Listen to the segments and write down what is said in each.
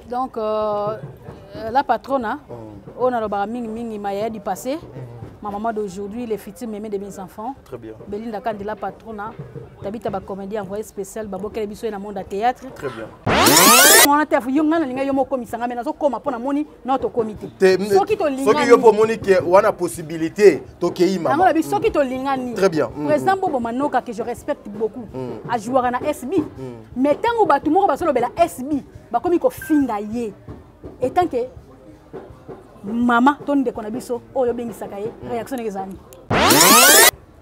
Donc, la patronne, on a le mingi maya du passé. Ma maman d'aujourd'hui, les futurs mémés de mes enfants. Très bien. Belinda Kandi, la patronne, t'habites à la comédie envoyée spéciale, Babo Kelebiso et dans le monde de théâtre. Très bien. On a fait un comité, mais nous avons fait notre comité. Ceux qui ont possibilité, ceux qui ont très bien. Président Bobo Manoka, que je respecte beaucoup, a joué à SB. Mais tant que tout le monde a la SB, comme il y a et tant que maman, ton de Konabiso, oh, yo bengi sakaye, réaction des amis.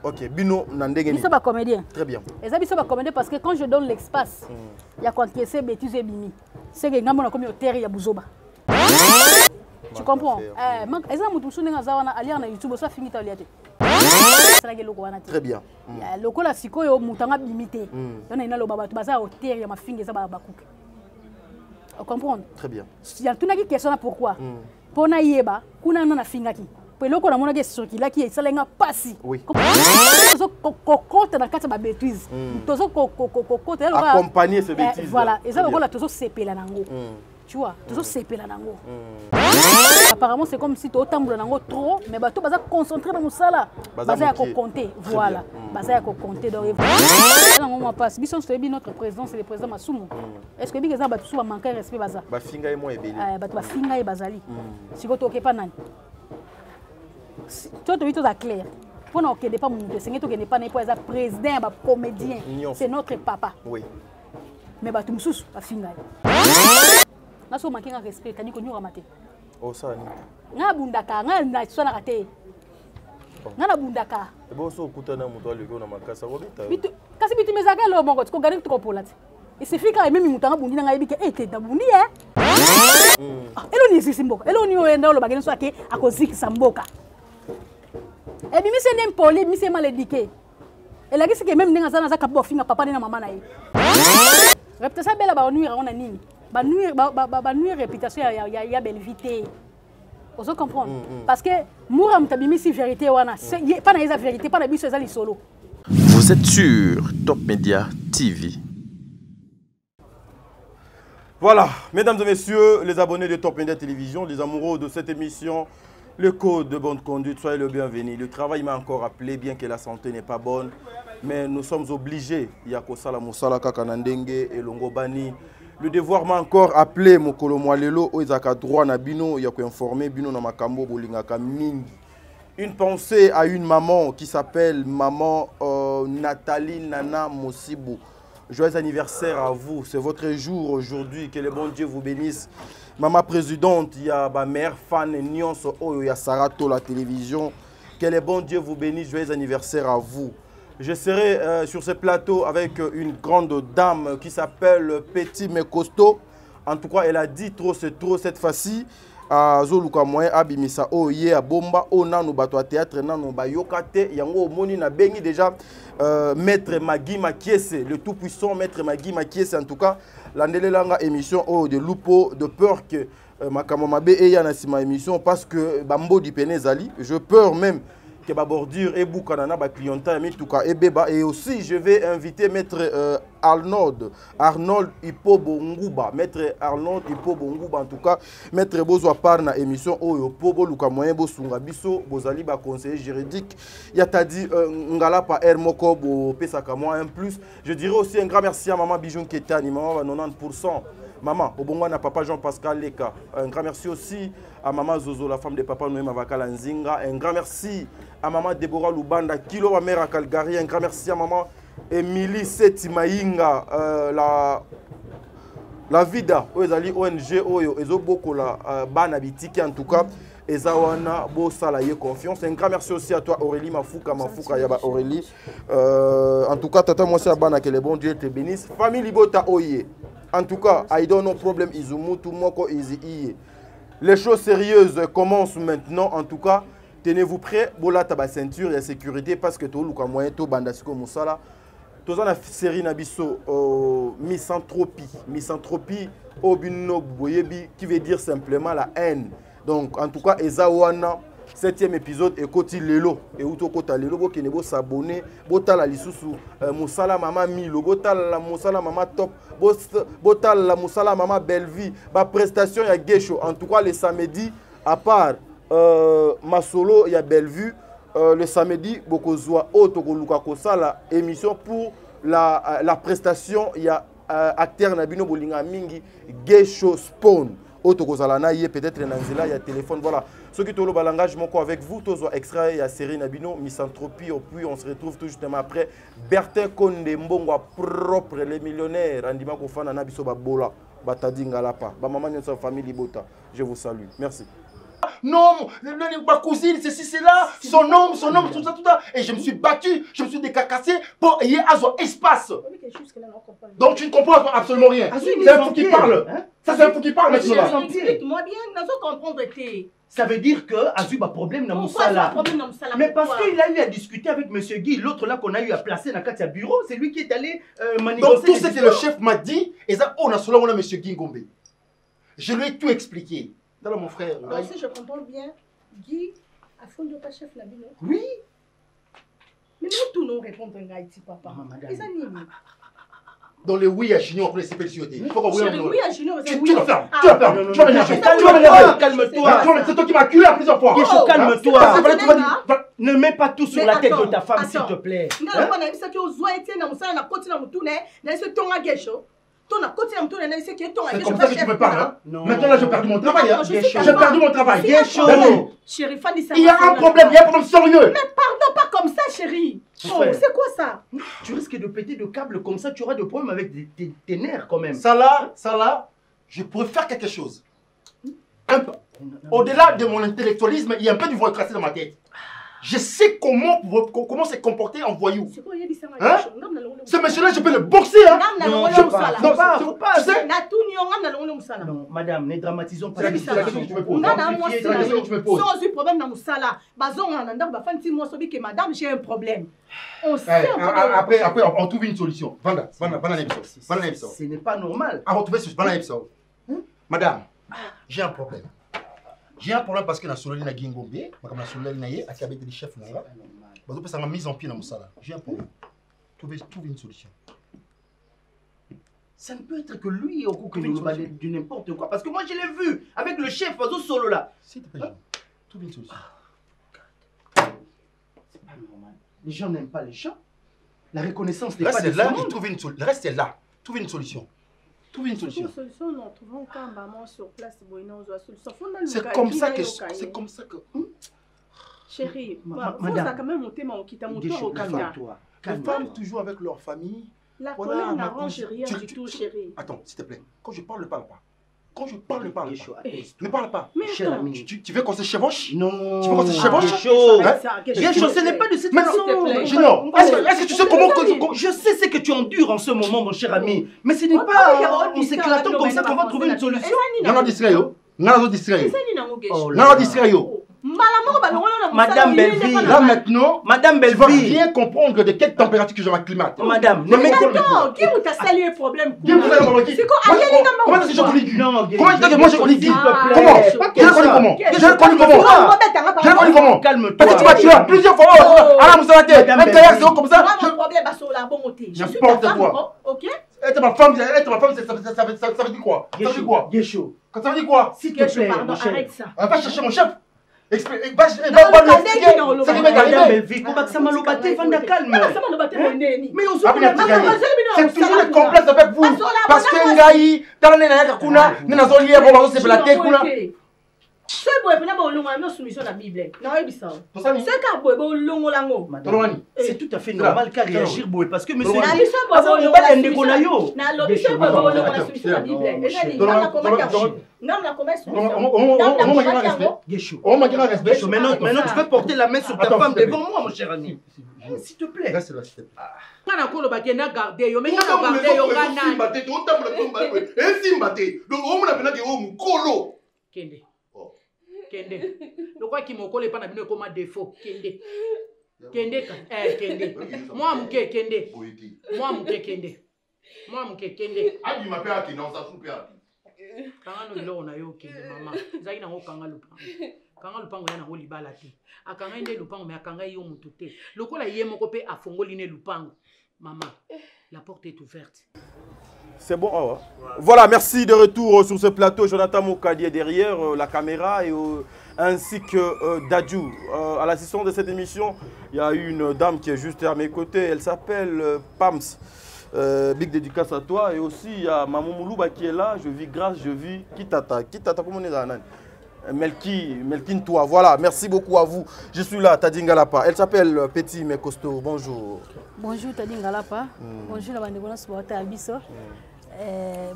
Ok, Bino Nandegeni. Ils sont pas comédiens. Très bien. Les amis sont pas comédiens parce que quand je donne l'espace, il y a quand c'est bêtises et bimi. C'est que nous comme terre il y a Bouzoba. Tu comprends? Les amis tous sont zawana aller na YouTube ça finit ta liate. Très bien. Le cola siko yo mutanga limité. On a ina lo baba tu baza au terre ya mafinga za baba kuke. Vous comprenez? Très bien. Il y a toute une question pourquoi. Pour na yeba, kuna na fingaki. Pour le coup, on a des choses qui là qui est lenga passi. Oui. Tozo cocotte dans quatre ba bêtises. Tozo cocotte. Accompagner ces bêtises. Voilà. Et ça on la tozo CP la nango. Tu vois, tozo CP la nango. Apparemment c'est comme si tu autant nango trop, mais bato baza concentré dans musala. Baza ko compter. Voilà. Baza ko compter donc. Là on passe. Bison c'est notre président, c'est le président Masumu. Est-ce que bigeza bato souvent manquer respect baza? Ba finga et moi ebeli. Bato ba finga et bazali. Si ko toke pa nani. Toi, tu es clair. Pour nous, qui n'est pas mon c'est que tu n'es pas un président, un comédien. C'est notre papa. Oui. Mais tu me soucies, tu finga. Nous sommes manqués de respect. Tu as dit que nous avons maté. Oh, ça, nous avons bundaka, nous avons raté. Nous avons bundaka. Et bon, ça, écoute, on a monté le gars dans ma casa. Quand tu me zaga le mongo, tu gagnes trop pour là. Il suffit quand même que tu as bundi dans la vie que tu as bundi hein. Elo ni simboka. Elo ni oenda lo bageni so ake akoziki samboka. Et puis, c'est n'impoli, c'est mal éduqué. Et là, c'est que même dans un cap de papa et maman. Réputation belle, bah nuire, on a ni. Bah nuire réputation, il y a belle vité. Vous comprenez? Parce que moi, je suis si vérité, pas la vérité, pas la vie, c'est solo. Vous êtes sur Top Media TV. Voilà, mesdames et messieurs, les abonnés de Top Media Télévision, les amoureux de cette émission. Le code de bonne conduite, soyez le bienvenu. Le travail m'a encore appelé, bien que la santé n'est pas bonne. Mais nous sommes obligés. Il y a Kosala Moussala Kakanandenge et Longobani. Le devoir m'a encore appelé, Mokolo Mwalelo, Oizaka droit na Bino, il y a informé Bino na Makambo Bolingaka Mingi. Une pensée à une maman qui s'appelle maman Nathalie Nana Mosibo. Joyeux anniversaire à vous, c'est votre jour aujourd'hui, que le bon Dieu vous bénisse. Maman présidente, il y a ma mère fan Nyonso, il y a Sarato la télévision. Que le bon Dieu vous bénisse, joyeux anniversaire à vous. Je serai sur ce plateau avec une grande dame qui s'appelle Petit mais costaud. En tout cas, elle a dit trop, c'est trop cette fois-ci. Zoluka moyen abimisa oye a bomba onano bato théâtre nano ba yokate yango moni na bengi déjà maître Magui Makiese, le tout puissant maître Magui Makiese. En tout cas landele langa émission de Lupo de peur que makamamabe eya na sima émission parce que bambo di penezali je peur même que ba bordure et boukanana ba clientèle mi tuka et beba. Et aussi je vais inviter maître Arnold Ipobo Nguba, maître Arnold Ipobo Nguba. En tout cas maître bozwa par na émission oyo pobo luka moyen bo sunga biso bozali ba conseiller juridique ya tadi ngala pa air moko bo pesaka moi un plus. Je dirais aussi un grand merci à maman Bijoun Ketani, maman 90%. Maman, au bon na papa Jean-Pascal Leka. Un grand merci aussi à maman Zozo, la femme de papa Noé Mavakala Nzinga. Un grand merci à maman Deborah Lubanda, Kilo, ma mère à Calgary. Un grand merci à maman Émilie Setimaïnga, la Vida, Oezali ONG, Oyo, Ezoboko, la Banabitiki en tout cas. Ezawana, Bo Salaye confiance. Un grand merci aussi à toi Aurélie Mafouka, Yaba Aurélie. En tout cas, tata moi c'est à Bana que le bon Dieu te bénisse. Famille Libota Oye. En tout cas, I don't know problem Izumutu Moko Izi. Les choses sérieuses commencent maintenant. En tout cas, tenez-vous prêts. Bola taba ceinture et sécurité parce que tout le moyen to bandasiko musala. Tous la série nabiso misanthropie obino boyebi qui veut dire simplement la haine. Donc en tout cas ezawana 7e épisode ekoti lelo et uto kota lelo bo kene bo s'abonner botala lisusu musala mama Milo botala musala mama Top botala musala mama Bellevue ba prestation ya Gesho en tout cas le samedi à part Masolo ya Bellevue le samedi bokozwa auto koluka kosala émission pour la prestation ya acteur Nabino Bolinga Mingi Gesho Spawn auto kozala na yé peut-être nanzela ya téléphone voilà ceux qui tolo balangage moko avec vous tozo extrait ya série Nabino Misanthropie puis on se retrouve tout justement après Bertin Konde Mbongwa propre les millionnaires andima ko fana na biso ba bola batadi ngalapa ba maman nyonso famille Bota je vous salue merci. Non, ma cousine, ceci, c'est là, son homme, tout ça. Et je me suis battu, je me suis décarcassé pour y avoir espace. Donc tu ne comprends absolument rien. C'est un fou qui parle. Ça, c'est un fou qui parle maintenant. Explique-moi bien, nous allons comprendre. Ça veut dire que Azub a problème dans mon salaire. Mais parce qu'il a eu à discuter avec M. Guy, l'autre là qu'on a eu à placer dans le bureau, c'est lui qui est allé manigancer. Donc tout ce que le chef m'a dit, et ça, on a seulement M. Guy Ngombe. Je lui ai tout expliqué. Alors mon frère. Alors, si je comprends bien, Guy a fondé pas chef Nabino. Oui. Mais nous tous nous répondons à Haïti, papa. Les animaux. Dans le oui à Junior pour les spécialités. Oui à Junior. Tu la fermes. Tu la fermes. Tu vas m'énerver. Calme-toi. C'est toi qui m'as culé plusieurs fois. Calme-toi. Ne mets pas tout sur la tête de ta femme, s'il te plaît. C'est comme ça que tu me parles, hein? Maintenant là, j'ai perdu mon travail. J'ai perdu mon travail. Chérie, il y a un problème, sérieux. Mais pardon, pas comme ça, chérie. Oh, c'est quoi ça? Tu risques de péter de câbles comme ça, tu auras des problèmes avec tes nerfs quand même. Ça là, je pourrais faire quelque chose. Au-delà de mon intellectualisme, il y a un peu du voix tracé dans ma tête. Je sais comment se comporter en voyou. Hein? Ce monsieur-là, je peux le boxer. Hein? Non, pas. Non, madame, ne dramatisons pas. C'est la question que tu me poses. C'est la question que tu me poses. Sans problème dans Moussala, madame, j'ai un problème. On sait. Après, on trouve une solution. Vanda, ce n'est pas normal. On trouve une solution. Madame, j'ai un problème. J'ai un problème parce que dans le Sololi na Gingombe, dans le Sololi na Yé, à Kabé de chef Nanga, ça m'a mise en pied dans mon salaire. J'ai un problème. Trouver une solution. Ça ne peut être que lui au coup que nous parlons de n'importe quoi. Parce que moi je l'ai vu avec le chef Oiseau Solo là. S'il te plaît, trouve une solution. C'est pas normal. Les gens n'aiment pas les gens. La reconnaissance n'est pas de là. Le reste est là. Trouve une solution. Trouve une solution. Non, trouvons quand maman sur place. C'est comme ça que. Chérie, madame, ça quand même monté mon quitte mon tour au calme-toi. Les femmes toujours avec leur famille. La colère n'arrange rien du tout, chérie. Attends, s'il te plaît. Quand je parle, ne parle pas. Ne parle pas. Mais cher ami, tu veux qu'on se chevauche? Non. Tu veux qu'on se chevauche? Gesho, ce n'est pas de cette façon. Junior, est-ce que tu sais comment... Je sais ce que tu endures en ce moment, mon cher ami. Mais ce n'est pas en s'éclatant comme ça qu'on va trouver une solution. Non, distrait. Madame Bellevue, là maintenant, Madame tu vas Bellevue, bien comprendre de quelle température que je m'acclimate. Madame, mais attends, qui vous t'a sali un problème? C'est quoi? Comment est-ce que j'ai connu Guy? Non, Comment est-ce que moi j'ai connu Guy? Comment? Je l'ai connu comment? Calme-toi. Parce que tu m'as tué plusieurs fois. Ah là, vous savez, un carrière, c'est comme ça. Mon problème, je suis la bonne côté. N'importe quoi. Ok? Être ma femme, ça veut dire quoi? Ça veut dire quoi? Gesho, Ça veut dire quoi? s'il te plaît, Pardon, mon cher. arrête ça. Va chercher mon chef. Va lui expliquer ce qui m'est Madame Bellevue, comment ça m'a lobaté, Vanda calme. Mais on se c'est toujours le complexe avec vous. Parce que Ngaï, dans l'année dernière, Kuna, nous avons lié pour se blatter Kuna. Ce boy est pas long à soumission la Bible. Non, il dit ça. Ce cas boy est long lango. C'est tout à fait normal qu'à réagir boy parce que monsieur na biso boy long la soumission. Na lo biso boy long la soumission la Bible. Et là, il a comment on m'a dit respect. Maintenant, tu peux porter la main sur ta femme devant moi, mon cher ami. S'il te plaît. Reste là, s'il te plaît. Kana kolo bakena garder yo, mais na garder yo ngana. Simbate, on table le combat. Et simbate. Donc on m'a appelé que kolo. Kende. Kende. Le quoi qui me colle pas na bino comme défaut. Kende. Kende ka. Kende. Moi mke kende. Moi mke kende. Moi mke kende. Abi m'appelle à qui non ça soupe à. Kanga no lo na yo kende mama. Zai na ngo kanga lupa. kanga lupango ya nango libala te akanga nde lupango mais akanga yo mutu te lokola ye moko pe afongoli ne lupango maman la porte est ouverte. C'est bon. Oh. Voilà, merci de retour sur ce plateau. Jonathan Mokadi est derrière la caméra et ainsi que Dadju. À l'assistance de cette émission, il y a une dame qui est juste à mes côtés. Elle s'appelle Pams. Big dédicace à toi. Et aussi, il y a Maman Moulouba qui est là. Je vis grâce, je vis. Kitata, comment on est là? Melkin toi. Voilà, merci beaucoup à vous. Je suis là, Tadingalapa. Elle s'appelle Petit mais costaud. Bonjour. Bonjour Tadingalapa. Bonjour la bande de sport Albiso.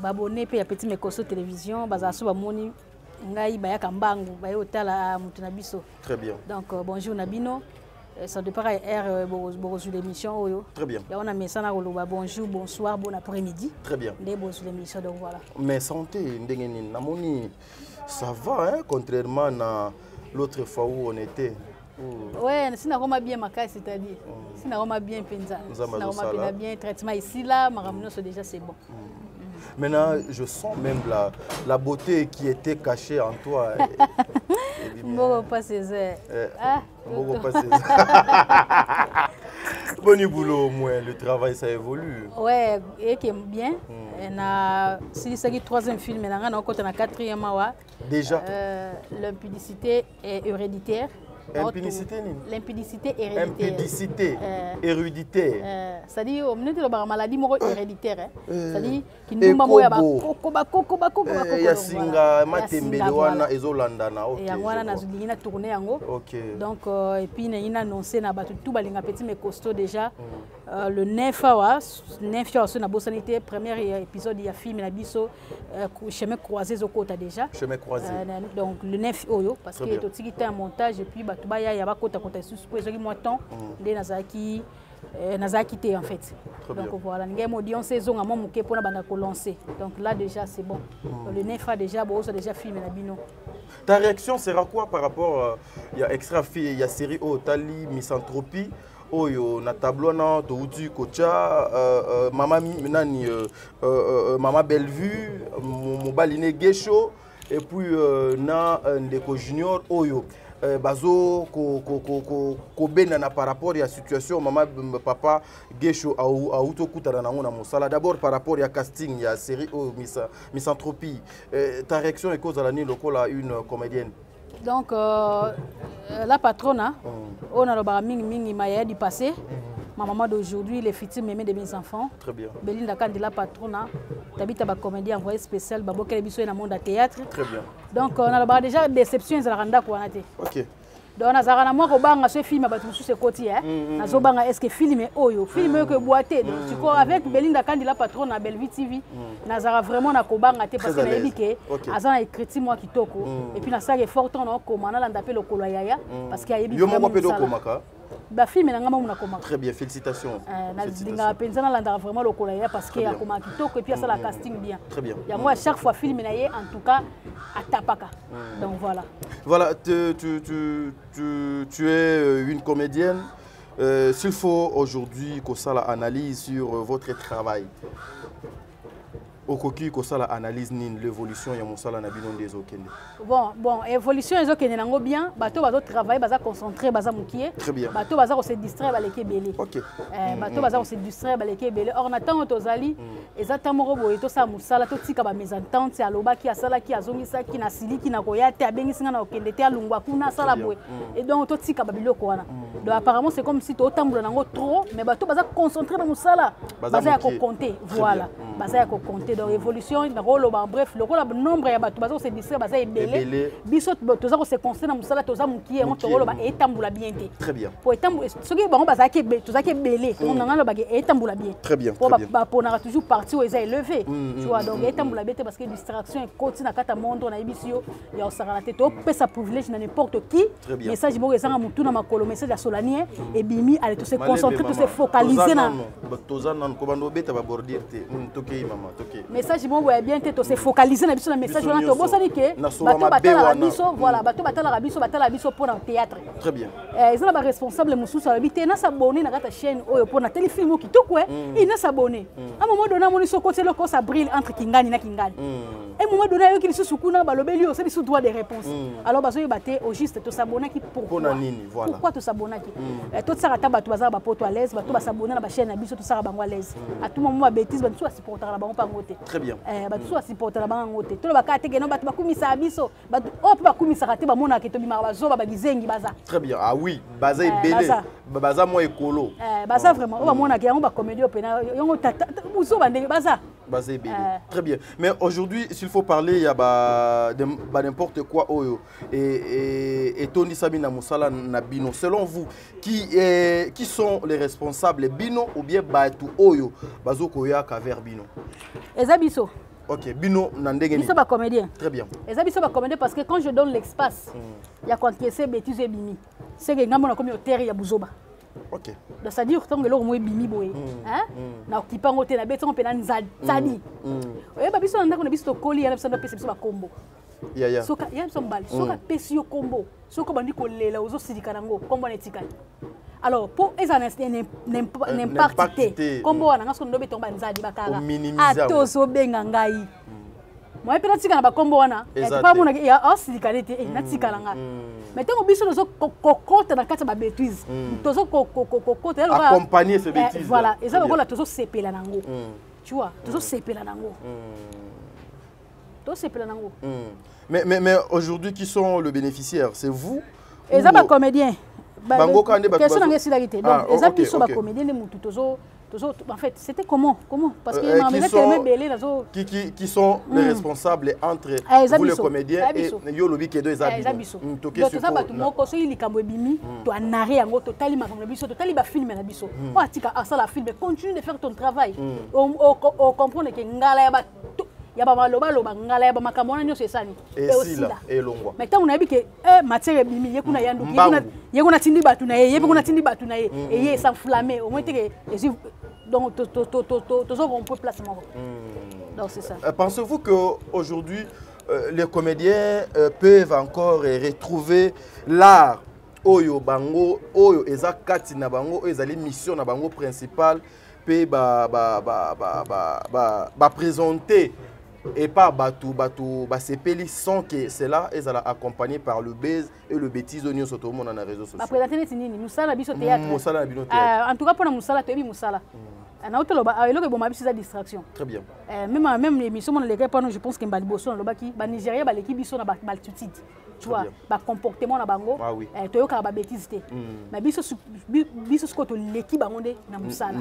Babonné pe ya Petit mais costaud télévision, bazaso ba moni ngai ba ya kambangu, ba yo tala mutuna biso. Très bien. Donc bonjour Nabino. Ça dépend air bonjour l'émission oyo. Très bien. Ya on a messana koloba bonjour, bonsoir, bon après-midi. Très bien. Ndé bonjour l'émission donc voilà. Mais santé ndengeni namoni ça va hein contrairement à l'autre fois où on était. Ouais, si na roma bien makai c'est-à-dire si na roma bien penza. Si na roma bien traitement ici là, maramino déjà c'est bon. Maintenant, je sens même la beauté qui était cachée en toi. Bon, pas Césaire. Bon, pas Césaire. Bon boulot au moins, le travail ça évolue. Ouais, et qui aime bien. Si c'est le troisième film, on a encore un quatrième. Déjà. L'impudicité est héréditaire. L'impudicité héréditaire. Impudicité héréditaire. C'est-à-dire, on a une maladie héréditaire. C'est-à-dire, qu'il nous a dit Yasinga matembele wana ezolanda na OK. Et wana na tourné yango. OK. Donc et puis il a annoncé na batu tout balinga Petit mais costaud déjà le 9 awa 9 awa na bosanité premier épisode il y a film na biso chemin croisé zokota déjà. Chemin croisé. Donc le 9 oyo parce que to tikita un montage et puis batu baya ya bakota kota sous ezaki moi temps de nazaki té en fait. Donc voilà, ngem audience saison à mon muké pour na banda ko lancer. Donc là déjà c'est bon. Le 9 a déjà bon ça déjà filmé na bino. Ta réaction sera quoi par rapport il y a extra fille il y a série Otali Misanthropie oyo na tableau na to uti kocha mama nani mama Bellevue mobali ne Gesho et puis na ndeko junior oyo bazo ko benana par rapport à la situation maman papa Gesho a auto kutana na ngona mosala d'abord par rapport à casting il y a série Misanthropie ta réaction est cause à la nuit lokola une comédienne. Donc la patronne on a le mingi maya du passé ma maman d'aujourd'hui les futurs mémés de mes enfants. Très bien. Belinda Kandi la patronne t'habites à comédie envoyé spécial babo kele biso na monde à théâtre. Très bien. Donc on a déjà déception za randa ko na te. OK. Donc on a zara moi ko banga ce film ba tout ce côté hein. Nazo banga est-ce que film oyo film que boité donc tu vois avec Belinda Kandi la patronne na Bellevue TV nazara vraiment na ko banga te parce que na yebike azana écrit moi kitoko et puis na ça effort on commande la ndape le kolo yaya parce qu'il y a yebike. Yo mo pedo komaka. Ba film na ngama muna komaka. Très bien, félicitations. Na dinga penza na landa vraiment le kolo yaya parce qu'il y a komaka kitoko et puis ça la casting bien. Très bien. Ya moi chaque fois film na ye en tout cas atapaka. Donc voilà. Voilà, tu es une comédienne. S'il faut aujourd'hui qu'on ça la analyse sur votre travail, au coquille qu'on ça la analyse l'évolution ya mosala na bino des okende. Bon, évolution les okende nango bien, bato bazo travailler, baza concentrer, baza mukie. Très bien. Bato baza ko se distraire baleke belé. OK. Bato baza ko se distraire baleke belé. Or na tango tozali, ezata moko boye to sa musala to tika ba mésentente ya loba ki asala ki azongisa ki na siliki na koya te abengisi na okende te alungwa kuna sala boye. Et donc to tika ba biloko wana. Donc apparemment c'est comme si to tambola nango trop, mais bato baza concentrer ba musala. Baza ya ko compter, voilà. Baza ya ko compter donc évolution na rolo ba bref le rôle nombre ya bato baza ko se distraire baza ebele. Biso toza ko se concentrer na musala toza mukie on to rolo ba etambula bien te. Très bien. Pour etambula soki bango baza ke toza ke belé, on ngalo ba etambula bien. Très bien. Pour ba ponara toujours parti où ils est élevé. Tu vois donc etambula bien te parce que distraction continue na kata monde na ebisio ya osara na te to pesa privilège na n'importe qui. Message bo ezanga mutu na makolo message ya solanie et bimi allez tous se concentrer tous se focaliser na toza nan ko bando beta ba bordir te toke mama toke. Message bon bien te to se focaliser na biso na message wana to bosani ke bato batala biso voilà bato batala biso pour un théâtre. Très bien. Ils ont ba responsable mususu habité na s'abonner na kata chaîne oyo pour na téléfilm ki to quoi il na s'abonner. À un moment donné mon soko c'est le ko ça brille entre Kingani na Kingani. un moment donné ayoki lisusu kuna balobeli osali sous droit de réponse alors bazoyeba te au juste tosabonaki pourquoi tosabonaki tosaka ta bato bazala bapoto à l'aise bato basabona na bachaîne na biso tosaka bango à l'aise à tout moment babétise bato so basupportaka na bango mpango te très bien bato so basupportaka na bango te tolobaka te keno bato bakumisa biso bato oyo mpe bakumisaka te bamonaka tobimaka bazoba bagizengi baza très bien ah oui baza ebele baza mo ekolo baza vraiment oyo bamonaka yango bacomédie opena yango buzoba ndenge baza basé bébé. Très bien. Mais aujourd'hui, s'il faut parler, il y a n'importe quoi. Et Tony Sabina Moussala Nabino. Selon vous, qui sont les responsables, Bino ou bien Batu Oyo, Bazo Koya Kaver Bino? Ezabiso. Ok, Bino Nandegeni. Biso ba comédien. Très bien. Ezabiso ba comédien parce que quand je donne l'espace, il y a quand c'est bêtise et bimi. C'est que ngamona comme terre ya buzoba. Ok. Donc ça dit que tant que l'homme est bimi boy, hein? Na okipa ngote na beto pena nzadi. Eh ba biso ndako na biso koli ya biso na pesa biso ba combo. Ya. Soka ya biso mbali, soka pesi yo combo. Soka bandi ko lela ozo sidika nango, combo na etikali. Alors pour eza n'impacté. Combo wana ngaso ndobe tomba nzadi bakara. Atozo benga ngai. Moi pe natika na ba combo wana, pas mona ya sidika nete na tika langa. Mais tant que biso nous kokota na kati ba bêtise tozo kokota accompagner ces bêtises voilà et ça lokola tozo sepela nango tu vois tozo sepela nango tozo sepela nango mais aujourd'hui qui sont le bénéficiaire c'est vous et ça ba comédien bango kande ba question na ngesilagité donc et ça biso ba comédien ne mutu tozo en fait c'était comment parce que qui sont les responsables entre vous les comédiens et yo lobi kedo ezabiso toke sur ça batu moko so likambo ebimi to anare yango totali makambo na biso totali ba film na biso o atika asala film continue de faire ton travail on comprendre que ngala ya ba maloba ngala ya ba makambo na nyoso esani et aussi là elongwa mais tant on a dit que matière ebimi yekuna yandu yekuna tindi batu na yekuna tindi batu na ye s'enflammer au moins que donc on peut placer mon donc c'est ça. Pensez-vous qu'aujourd'hui les comédiens peuvent encore retrouver l'art oyo bango oyo eza kati na bango ezali mission na bango principale pe ba présenter et pas batu sepeli sans que cela est accompagné par le buzz et le bêtise de sur tout le monde dans les réseaux sociaux. Présenter les nini musala biso théâtre. En tout cas pour la musala toyebi musala. Na otoloba eloko bon mabisi za distraction. Très bien. Même l'émission mon les pas je pense que mbali boso na lobaki ba Nigeria ba l'équipe biso na ba altitude. Tu vois, ba comportement na bango. Toyoka ba bêtise té. Mais biso skoto l'équipe bango na musala.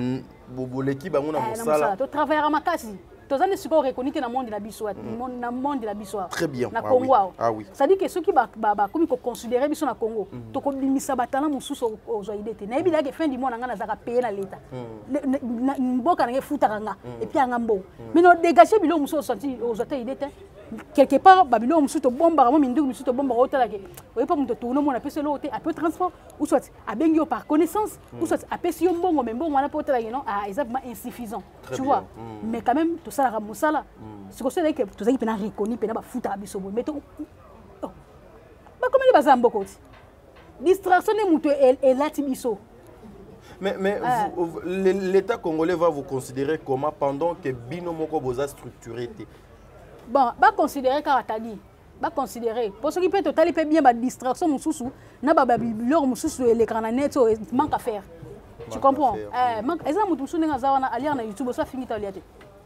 Bobo l'équipe bango na musala. To travailler à makasi. Tozane siko reconnaître na monde la biso na monde la biso très bien na Congo ah oui ça dit que ceux qui ba comme ko considérer biso na Congo to ko bimisa batala mususu ozoidete na ebi que fin du mois na ngana zaka payer na l'état mboka na futa kanga et puis ngambo mais no dégager bilo mususu senti ozoidete quelque part babilo mususu to bomba mo mindu mususu to bomba otala ke oye pas muto tourner mo na pese lote a peu transport ou soit a bengio par connaissance ou soit a pese yo mbongo mais mbongo na po otala non ah exactement insuffisant tu vois mais quand même tout ça la musala c'est que c'est que tout ça qui peut reconnaître peut na futa biso mais to ba comme les bazambo ko distraction ne muto et lati biso mais l'état congolais va vous considérer comment pendant que bino moko boza structuré bon ba considérer karatali ba considérer pour ce qui peut totalement peut bien ba distraction mususu na ba bibliothèque mususu l'écran net manque à faire tu comprends manque exemple mutu mususu nga zawana alier na YouTube ça finit taliate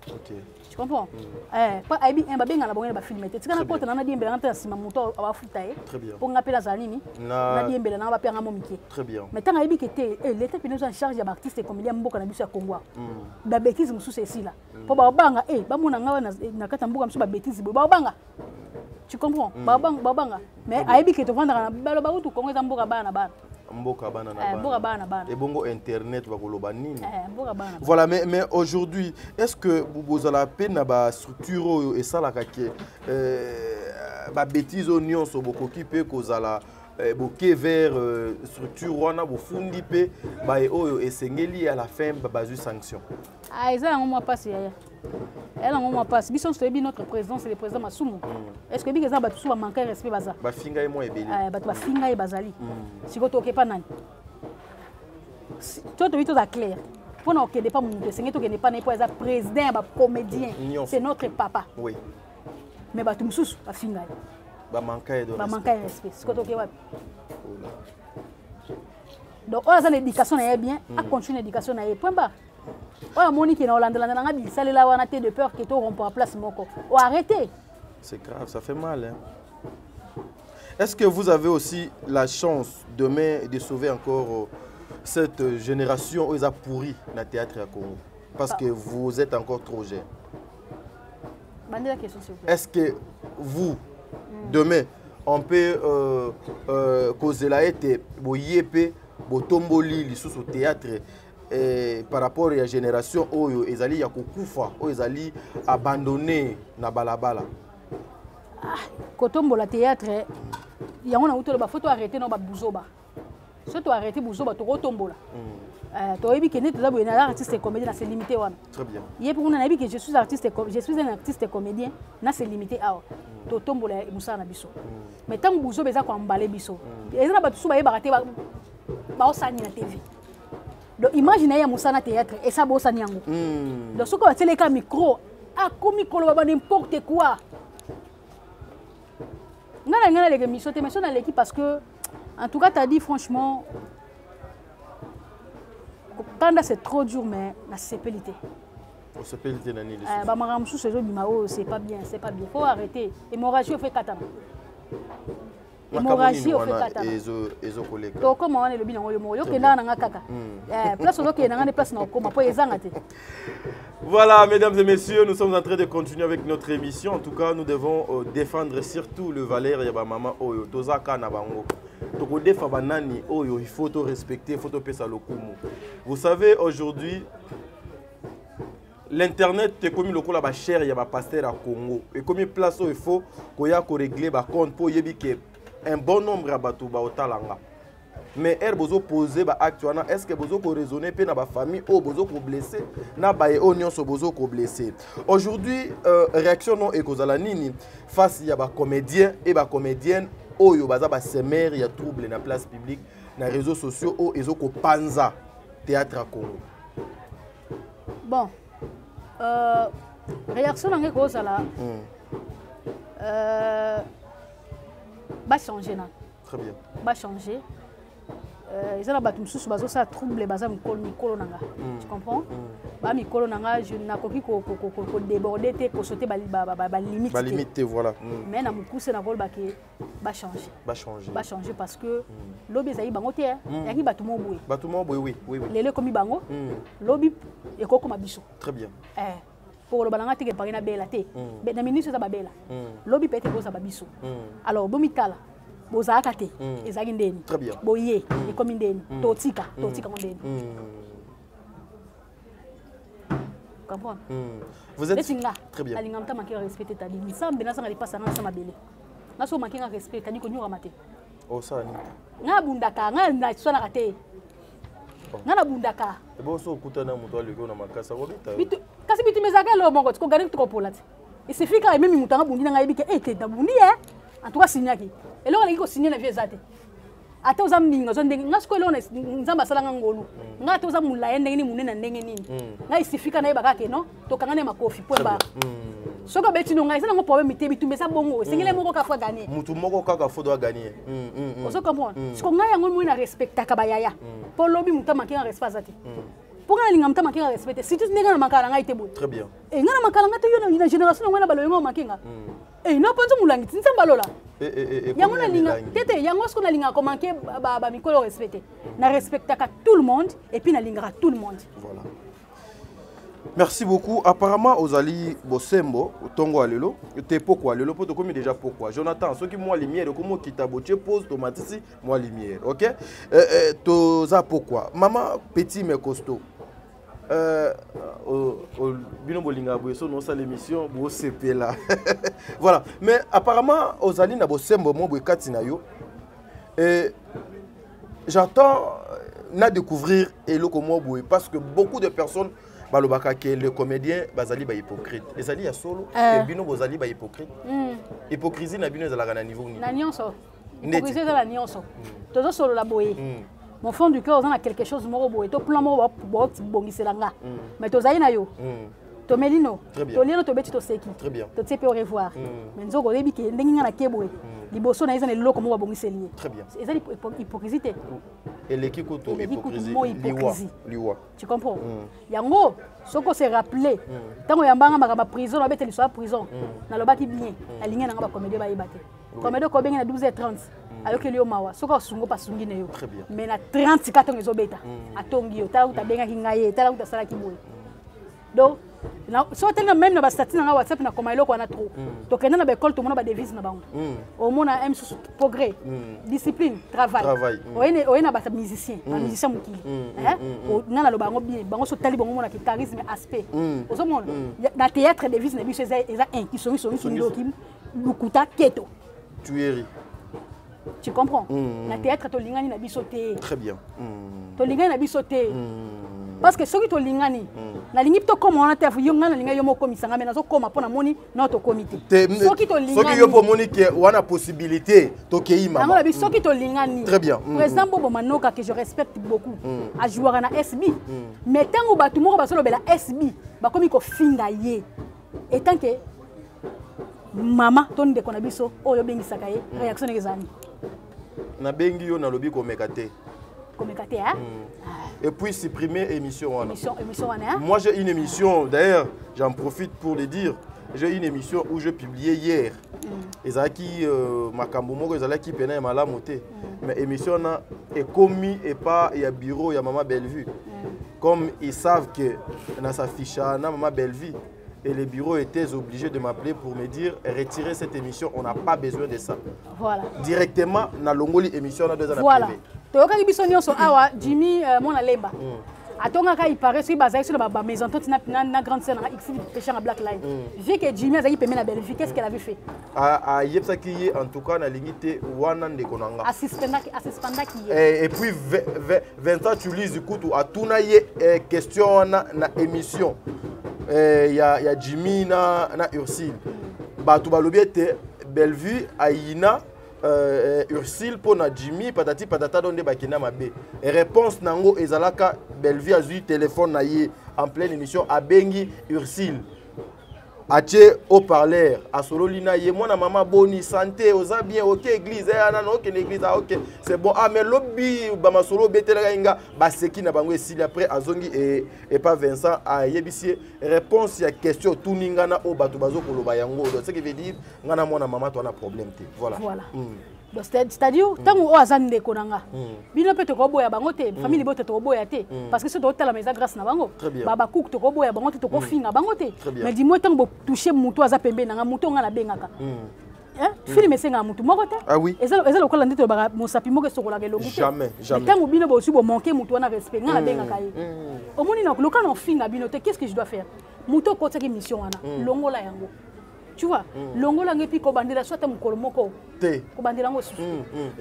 OK tu comprends pas aibi ba benga na bonga ba filmer te tika na porte na diembela na sima mutu aba futa très bien pour ngapela za nini na diembela na ba penga momiki très bien mais tant aibi que te l'état peut nous en charge ya ba artiste comédien mboka na biso ya Congo ba bêtise mususu esila pour ba banga ba mona ngawa na kata mboka mususu ba bêtise ba banga tu comprends ba banga mais aibi que te vendre na ba utu Congo za mboka bana mboka bana et bongo internet va koloba nini voilà mais aujourd'hui est-ce que vous avez la peine na ba structure et ça la kake ba bêtise oignon so boko ki pe kozala boké vers structure wana bo fundi pe ba oyo esengeli à la fin ba bazu sanction ça on m'a passé elle on m'a passé biso so bi notre président c'est le président Masumu est-ce que bi que ça ba tout manquer respect baza ba finga e mo ebeli ba finga e bazali siko to kepa nani to to bito za clair pour na okende pas mutu sengi to kende pas na pour être président ba comédien c'est notre papa oui mais bato mosusu bafinga ye bamanka ye respect siko toke wapi donc oyo aza na éducation na ye bien acontinue éducation na ye point barre oyo amoni ke na olandelanda nanga bisalela wana te de peur ke torompo en place moko arrêtez. C'est grave, ça fait mal. Hein? Est-ce que vous avez aussi la chance demain de sauver encore cette génération où ils ont pourri dans le théâtre à Congo? Parce que vous êtes encore trop jeune. Est-ce que vous, demain, on peut causer la été, boyepe, botomboli, sous au théâtre par rapport à la génération où ils allaient yakukufa, où ils allaient abandonner na balabala? Kotombola théâtre, il y a un faut arrêter non buzoba. Surtout arrêter buzoba, tu retombola. Tu as dit que tu es un artiste et comédien, c'est limité. Très bien. Il y a pour nous que je suis un artiste et comédien, c'est limité. Tu tombola Moussa Nabiso. Mais tant que buzoba est emballé biso. Et là, tu vas barater baosani na TV. Donc imaginez un Moussa na théâtre et ça bosani yango. Donc ce qu'on va téléca micro, à comme micro n'importe quoi. On a les émissions, dans l'équipe parce que, en tout cas, tu as dit franchement, quand c'est trop dur, mais la CPLité. C'est pas bien, c'est pas bien. Il faut arrêter. Hémorragie, on fait katana. Hémorragie, on fait katana. Donc, comment on est le bilan? Voilà, mesdames et messieurs, nous sommes en train de continuer avec notre émission. En tout cas, nous devons défendre surtout le Valère Yabamama Oyo. Tozaka Nabango. Il faut te respecter, il faut te payer le coup. Vous savez, aujourd'hui, l'internet est comme le coup la cher il y a pasteur à Congo. Et comme il place il faut qu'on y a régler ba compte pour y un bon nombre à bateau ba otalanga. Mais elle bozo poser ba actuellement est-ce que bozo ko raisonner pe na ba famille ou bozo ko blessé na ba e onion so bozo ko blessé. Aujourd'hui réaction non ekozala nini face ya ba comédien et ba comédienne oyo baza ba semer ya trouble na place publique na réseaux sociaux o ezoko panza théâtre à Congo. Bon réaction dans ekozala va changer na. Très bien. Va changer. Ils ont battu sous bazo ça trouble baza mikolo nanga. Tu comprends? Ba mikolo nanga je na koki ko déborder te ko sauter ba limite. Ba limite voilà. Mais na mukuse na vol ba ke ba changer. Ba changer. Ba changer parce que lobi zayi bango te yaki batu mo boye. Batu mo boye oui. Lele komi bango. Lobi e ko koma biso. Très bien. Pour le balanga te ke parina bela te. Na ministre za ba bela. Lobi pete ko za ba biso. Alors bomi tala. Bozaka te ezaki ndeni boye ekomi ndeni totika ndeni comprendre vous êtes très bien alinga mta manquer respecter ta dit ça mbena sanga lipasa na sama bele na so manquer respect tani ko nyura mate o sani nga bundaka nga na tsona kate nga na bundaka e bo so kutana muto aliko na makasa wabita bitu kasi bitu mezaka lo mongo tiko gari tiko pola il suffit quand même mutanga bundi na ngai bike te da bundi en tout cas signaki et là on a dit signer na viezate ata uza minga zo ndenge ngasko lona nzamba sala ngolu ngata uza mulaye ndenge ni munene ndenge nini nga isifika na yebaka ke no to kangane makofi po ba soko beti no ngai sana ngo problème itebi tumbe sa bongo singile moko ka fa gagner mutu moko kaka fo doit gagner ozo comprendre soko ngai yango mo na respecta ka bayaya po lobi mutama ki na respect zati pour nga linga mutama ki na respecte si tu ndenge na makala ngai te bo très bien et nga na makala ngata yo na génération ngwana balo ngo makinga et non pas mulangi tinzamba lola yango na linga tete yango ce qu'on a linga comment que ba mikolo respecter na respectaka tout le monde et puis na lingara tout le monde voilà. Merci beaucoup. Apparemment aux ali bosembo tongo alelo te pourquoi alelo poto comme déjà pourquoi Jonathan ce qui moi lumière comme kita boche pose tomatisi moi lumière OK to za pourquoi maman petit mais costaud bino bolinga boyeso non ça l'émission bo CP là voilà mais apparemment ozali na bosembo mo bo kati na yo et j'entends na découvrir eloko mo bo parce que beaucoup de personnes balobaka que le comédien bazali ba hypocrite ezali ya solo et bino bozali ba hypocrite hypocrisie na bino ezala na niveau ni na nyonso hypocrisie ezala nyonso tozo solo la boye mon fond du cœur, on a quelque chose de moro boé. To plan moro bo bongiselanga. Mais to zaina yo. Tomelino. Très bien. Toliano tobeti to seki. Très bien. To tsepe au revoir. Mais nzoko lebi ke ndengi ngana keboe. Liboso na ezana loko mo babongisi lié. Très bien. Eza hypocrisie. Et l'équipe auto hypocrisie. Liwa. Tu comprends? Yango soko se rappeler. Tango yambanga makaba prison na bete liswa prison. Na lobaki bien. La ligne na ba comédie ba yibate. Comédie ko bengi na 12h30. Ayoki liyo mawa. Soko sungo pa sungi ne yo. Très bien. Mais na 34 ans ezobeta. Atongi yo. Tala uta benga kingaye. Tala uta sala kiboye. Donc so tena même na ba statut na WhatsApp na koma eloko na trop. To kena na ba école to mona ba devise na bango. Au mona M sous progrès, discipline, travail. Oyena ba musicien, ba musicien mukili. O ngana lo bango bien, bango so tali bango mona ki charisme aspect. Ozo mona na théâtre devise na biso eza un qui sont ndoki lukuta keto. Tuerie. Tu comprends? Na théâtre to lingani na biso te. Très bien. To lingani na biso te. Parce que soki to lingani na lingi to comme on a te yo ngana linga yo moko misanga mais nazo koma pona moni na to comité soki to lingani soki yo po moni ke wana possibilité to kei mama ngala bi soki to lingani très bien président Bobo Manoka que je respecte beaucoup a jouer na SB mais tango batu moko basolo bela SB ba komi ko finga ye et tant que mama ton de kona biso oyo bengisaka ye réaction ezani na bengi yo na lobi ko mekate komekate hein. Et puis supprimer émission. Hein? Moi j'ai une émission, d'ailleurs j'en profite pour le dire, j'ai une émission où je publiais hier. Et ça qui makambo moko ezala ki pena mala moté. Mais émission na est commis et pas il y a bureau il y a maman Bellevue. Comme ils savent que dans sa fiche na maman Bellevue et les bureaux étaient obligés de m'appeler pour me dire retirer cette émission, on n'a pas besoin de ça. Voilà. Directement na longoli émission na deux ans voilà. Toyoka biso nyonso awa Jimmy mona lemba. Atonga ka il paraît sur bazai sur la maison toute na grande scène na X pêcher en Black Line. Vu que Jimmy azaki pemé na Bellevue, qu'est-ce qu'elle avait fait? A yepsa ki en tout cas na lingité wana ndekonanga. Assistant qui. Et puis Vincent tu lis du coup à tuna ye question na émission. Il y a Jimmy na Ursule. Ba tu balobi était Bellevue Aïna Ursule pour na Jimmy patati patata donde bakina mabe. Réponse nango ezalaka Bellevue a eu téléphone na ye en pleine émission a bengi Ursule. Ache au parleur a solo lina ye mona maman boni santé oza bien OK église ana OK l'église OK c'est bon ah mais lobby ba masolo betela inga ba seki na bango esili après azongi et pas Vincent a yebisi réponse ya question tuninga na o bato bazo koloba yango ce qui veut dire ngana mona maman to na problème te voilà c'est-à-dire tant o azande konanga bino pe to ko boya bango te famille bote to boya te parce que ce to tala meza grâce na bango baba cook to ko boya bango te to ko finga bango te mais dis-moi tant bo toucher mutu aza pembe na mutu ngana bengaka hein film senga mutu moko te ah oui eza lokola ndete ba mosapi moko sokola ke longi jamais tant bino bo su bo manquer mutu na respect ngana bengaka ye omoni na lokola no finga bino te qu'est-ce que je dois faire mutu ko tsaki mission wana longola yango. Tu vois, longola ngepi ko bandela soit mon kolomoko. Ko bandela ngo susu.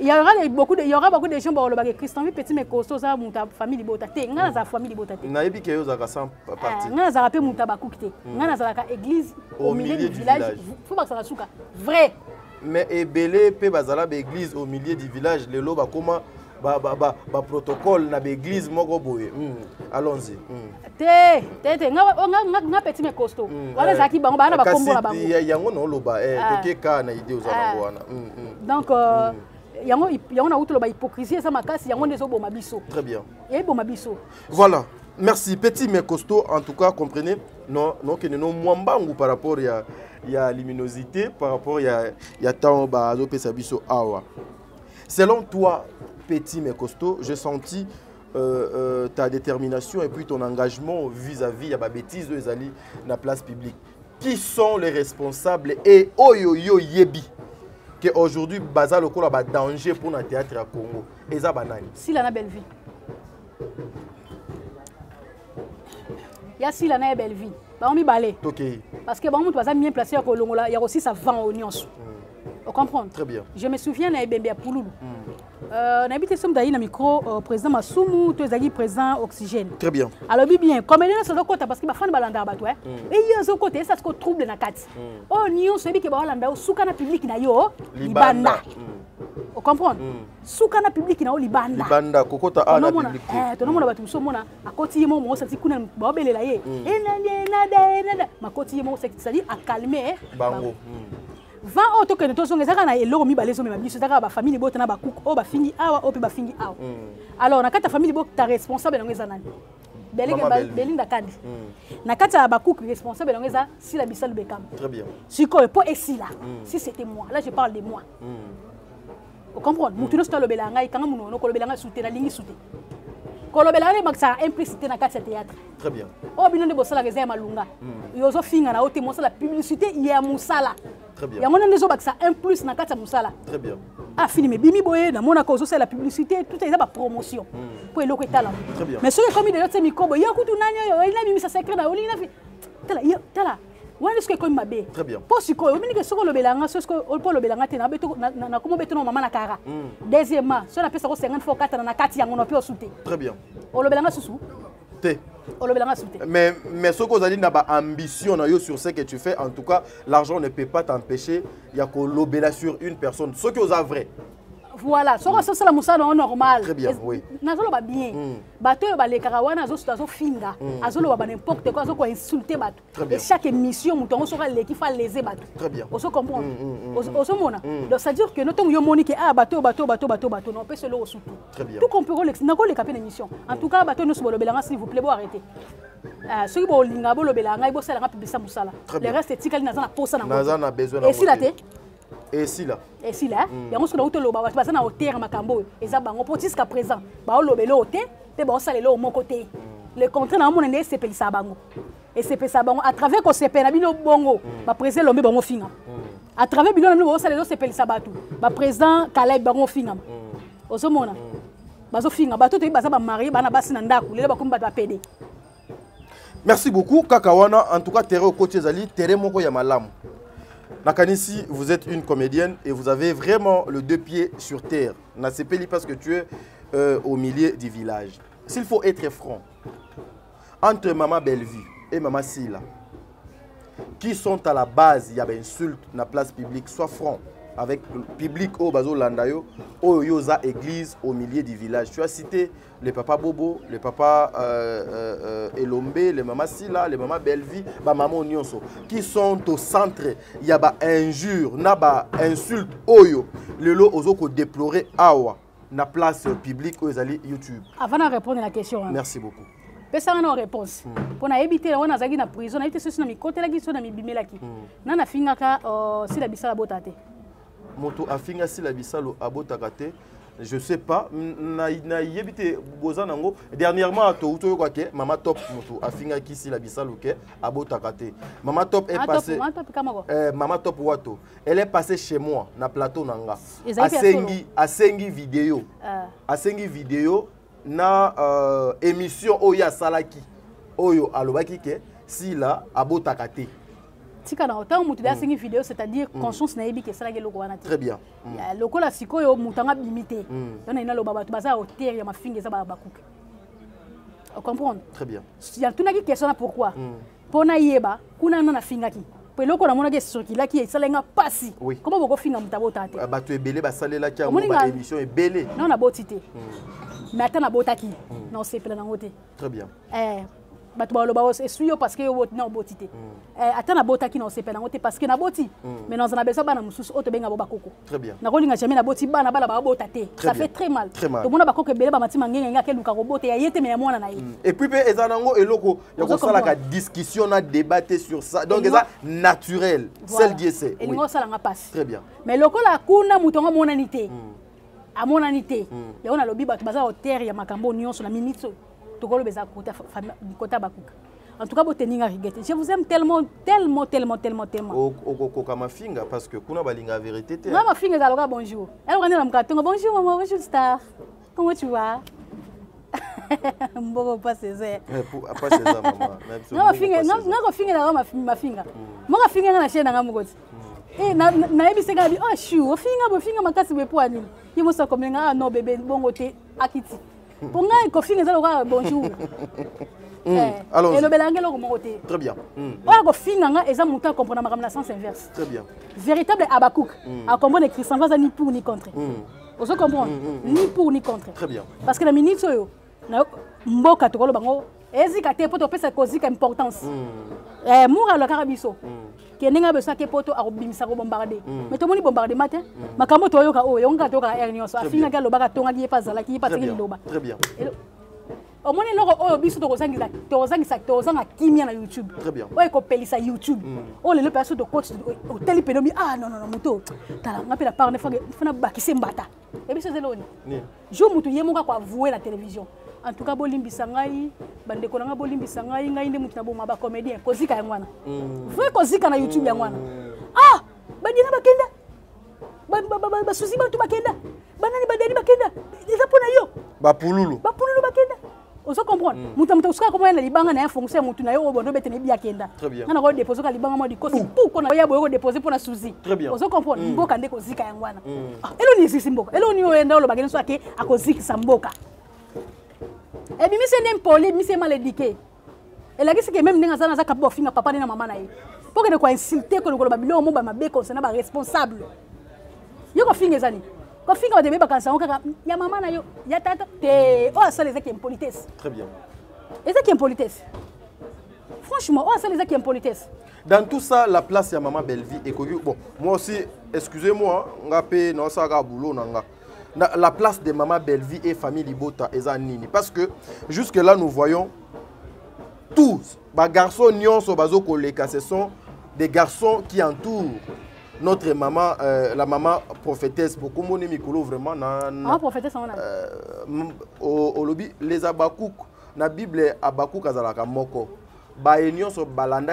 Il y aura beaucoup de gens ba loba ke Christian petit mais costaud ça mon famille bota te. Ngana za famille bota te. Na yebi ke yo za ka sans parti. Ngana za rapé mon tabakou te. Ngana za ka église au milieu du village. Faut pas que ça souka. Vrai. Mais ebele pe bazala be église au milieu du village le loba comment ba protocole na l'église moko boye allons-y te nga petit mais costaud wala zaki bango bana ba kombo la bango yango no loba toke ka na idée ozana wana donc yango na utulo ba hypocrisie ça makasi yango ndezo boma biso très bien et boma biso voilà merci petit mais costaud en tout cas comprenez non que non mwambangu par rapport ya luminosité par rapport ya temps ba azopesa biso awa selon toi petit mais costaud, j'ai senti ta détermination et puis ton engagement vis-à-vis de la bêtise de Ezali dans la place publique. Qui sont les responsables et oyoyo yebi que aujourd'hui baza lokola ba danger pour le théâtre à Congo. Eza banani. Si la na belle vie. Ya si la na belle vie. Ba on mi balé. OK. Parce que ba on baza bien placé ko longola, ya aussi ça vend oignons. Vous comprenez? Très bien. Je me souviens na Ebembe à Pouloulou. N'habite somme d'ailleurs na micro président Masumu to ezali président Oxygène. Très bien. Alors bien comme il est sur le côté parce qu'il va faire balanda bato hein. Et il y a ce côté ça trouble na kati. Oh nion so bi ke ba balanda o suka na public na yo libanda. O comprendre? Suka na public na o libanda. Libanda kokota ana public. Tonomona batu so mona akoti yemo mo sati kuna ba obelela ye. Nada makoti yemo sati c'est-à-dire à calmer bango. Va auto que to songa zaka na eloko mi balezo me biso zaka ba famille bota na ba cook o ba fingi awa o pe ba fingi awa. Alors na kata famille bota ta responsable na ngeza nani? Belinda Kandi. Na kati ya bakouk responsable d'ongeza si la Bissau Bekam. Très bien. Si quoi pas ici là. Si c'était moi, là je parle de moi. Vous comprenez? Mutuno sto lo belanga ikanga muno ko lo belanga souté la ligne souté. Ko lo belanga maksa implicité na kati ya théâtre. Très bien. Oh bino de bosala geza malunga. Yozo finga na ote mosala publicité ya musala. Très bien. Ya mona nezo baksa un plus na kati ya musala. Très bien. Ah fini mais bimi boye na mona ko zo la publicité tout ça ba promotion. Pour eloko etala. Très bien. Mais ce que comme il est mikobo ya kutu nanya yo ina bimi sa secret na oli na fi. Tala. Wani ce que comme mabe. Très bien. Pour siko yo mini que soko lo belanga ce que o lo belanga te na beto na komo beto no mama na kara. Deuxièmement, so na pesa ko 50 fois 4 na kati yango no pe osute. Très bien. O lo belanga susu. Mais ce que vous avez ambition sur ce que tu fais, en tout cas, l'argent ne peut pas t'empêcher. Il y a que l'obéla sur une personne. Ce que vous avez vrai. Voilà, ce que c'est la moussa normal. Très bien, oui. Nazolo ba bien. Bato ba le karawana zo finga. Azolo ba n'importe quoi, zo ko insulter bato. Et chaque émission mouton sera le qui fa léser bato. Très bien. On se comprend. On se mona. Donc ça veut dire que nous ton yo moni que bato non peut se le surtout. Très bien. Tout qu'on peut na ko le capé d'émission. En tout cas bato nous so belanga s'il vous plaît bon arrêter. Ce qui bo linga bo lo belanga ibo sala ngapibisa musala. Le reste est tikali nazana posa na. Nazana besoin na. Et si la té Et si là? Et si là, il y a un truc qui est en hauteur, et ça, on peut jusqu'à présent, on a l'hôtel, et on a le mon côté. Le contrat, on a c'est payé ça bango. Et c'est payé ça bango. À travers qu'on s'est payé, on a bongo, ma président l'homme bango finga. À travers bilon, on a le c'est payé ça batou. Ma président Kalai bango finga. Oso mona. Bazo finga, batou te baza ba marié, bana basi na ndaku, lele ba kumba ba pédé. Merci beaucoup Kakawana. En tout cas, terre au côté Zali, terre moko ya malamu. Nakanisi, vous êtes une comédienne et vous avez vraiment le deux pieds sur terre. Nasepeli parce que tu es au milieu du village. S'il faut être franc, entre Maman Bellevue et Maman Sila, qui sont à la base, il y a des insultes dans la place publique, sois franc avec le public au Bazo Landayo, au Yosa Église au milieu du village. Tu as cité les papas Bobo, les papas Elombe, les Maman Sila, les Maman Bellevue, les Maman Nyonso, qui sont au centre. Il y a des injures, des insultes, oyo, le lot aux déplorer awa, na place publique aux alliés YouTube. Avant de répondre à la question. Merci beaucoup. Personne n'a réponse. Pour éviter on a zagi na prison, on a été ceci na mi côté la qui na mi bimelaki. Na na finga ka si la bisala botate. Moto afinga si la bisalo abotakate. Je sais pas, na yebite bozanango dernièrement to uto ko ke Mama Top moto afinga ki si la bisalo ke abotakate. Mama Top est passée Mama Top wato. Elle est passée chez moi na plateau nanga. Asengi vidéo. Asengi vidéo na émission Oya Salaki. Oyo alobaki ke si la abotakate. Tika na autant mutu da singi vidéo c'est-à-dire conscience na yebi ke sala geloko wana. Très bien. Lokola sikoyo mutanga limité. Dona ina lo baba baza hauteur ya mafinga za ba bakuke. Vous comprenez? Très bien. Il y a tout na question pourquoi. Pona yeba kuna na finga ki. Pe loko na mona ke sokila ki esalenga pasi. Comment boko finga mutabota te. Ba tu ebele ba salela ki ba émission ebele. Non na botité. Mais attends na botaki. Non c'est plein na ngote. Très bien. Batu baloba esuyo parce que yo na botité. Ata na bota ki na osepela ngote parce que na boti. Mais dans na besa bana mususu oto benga bo bakoko. Très bien. Na kolinga jamais na boti bana bala ba bota te. Ça fait très mal. To mona bakoko bele ba matima ngenga ngaka luka robote ya yete me ya mwana na ye. Et puis pe ezanango eloko ya ko sala ka discussion na débattre sur ça. Donc ça naturel, celle qui est. Et ngo sala nga passe. Très bien. Mais lokola kuna mutonga monanité. A monanité. Ya ona lobi batu baza hauteur ya makambo nyonso na minitso. En tout cas, je vous aime tellement. Parce que kuna balinga vérité. Ma fille est bonjour. Elle regarde dans bonjour maman, bonjour star. Comment tu vas? Mboko pas César. Pas César maman. Ma fille est ma fille. Moi fille na chaîne na mugoti. Na ebise gabi oh chou, fille makasi be poani. Yimo sa komenga no bébé bongo te akiti. Pour moi, il faut bonjour. Et le belangue là comment côté. Très bien. On a finanga et ça monte à comprendre ma sens inverse. Très bien. Véritable Abakouk à comprendre que Christian va ni pour ni contre. Vous comprenez? Ni pour ni contre. Très bien. Parce que la minute yo na mboka to ko bango ezika te poto pesa kozika importance. Moura le carabiso. Qui n'est pas besoin que poto a bimisa ko bombarder. Mais tout le monde bombarder matin. Makambo to yoka o yonga to ka ernion so afina ga lobaka tonga gi pas zala ki pas tengi loba. Très bien. Au moins loko o biso to kozanga kimia na YouTube. Très bien. O ko pelisa YouTube. O le personne de coach o teli pedomi non moto. Tala ngapela par ne fana bakise mbata. Et biso zeloni. Jo mutu yemuka kwa vouer la télévision. En tout cas bolimbisa ngai bande ko nga bolimbisa ngai ngai nde mutu na boma ba comédien kozika yangwana. Vrai kozika na YouTube yangwana. Badina bakenda. Ba susi bantu bakenda. Banani badani bakenda. Eza pona yo. Ba pululu bakenda. Vous comprenez? Mutu uska comment na libanga na fonction mutu na yo bondo betene bia kenda. Très bien. Na ko déposer ka libanga mo di kosi pou ko na ya boyo déposer pour na susi. Très bien. Vous comprenez? Mboka ndeko zika yangwana. Elo ni sisi mboka. Elo ni oyenda lo bageni so ake akozikisa mboka. Et puis, monsieur n'est poli, monsieur mal éduqué. Et là, c'est que même dans un cap finga papa et maman naï. Pour que de quoi insulter que le babylon mo ba mabe concernant ba responsable. Yo ko finga zani. Ko finga de ba kansa on ka ya maman na yo, ya tata te oh ça les qui impolitesse. Très bien. Et ça qui impolitesse. Franchement, oh ça les qui impolitesse. Dans tout ça, la place de maman Bellevie et bon, moi aussi, excusez-moi, ngapé non ça ga boulot nanga. La place de maman Bellevie et famille Libota et Zanini. Parce que jusque là, nous voyons tous, les garçons nyonso bazo koleka, ce sont des garçons qui entourent notre maman, la maman prophétesse. Pour comment on mikolo vraiment na prophétesse on a. Au lobby les Abakouk, na Bible Abakouk azalaka moko. Ba nyonso balanda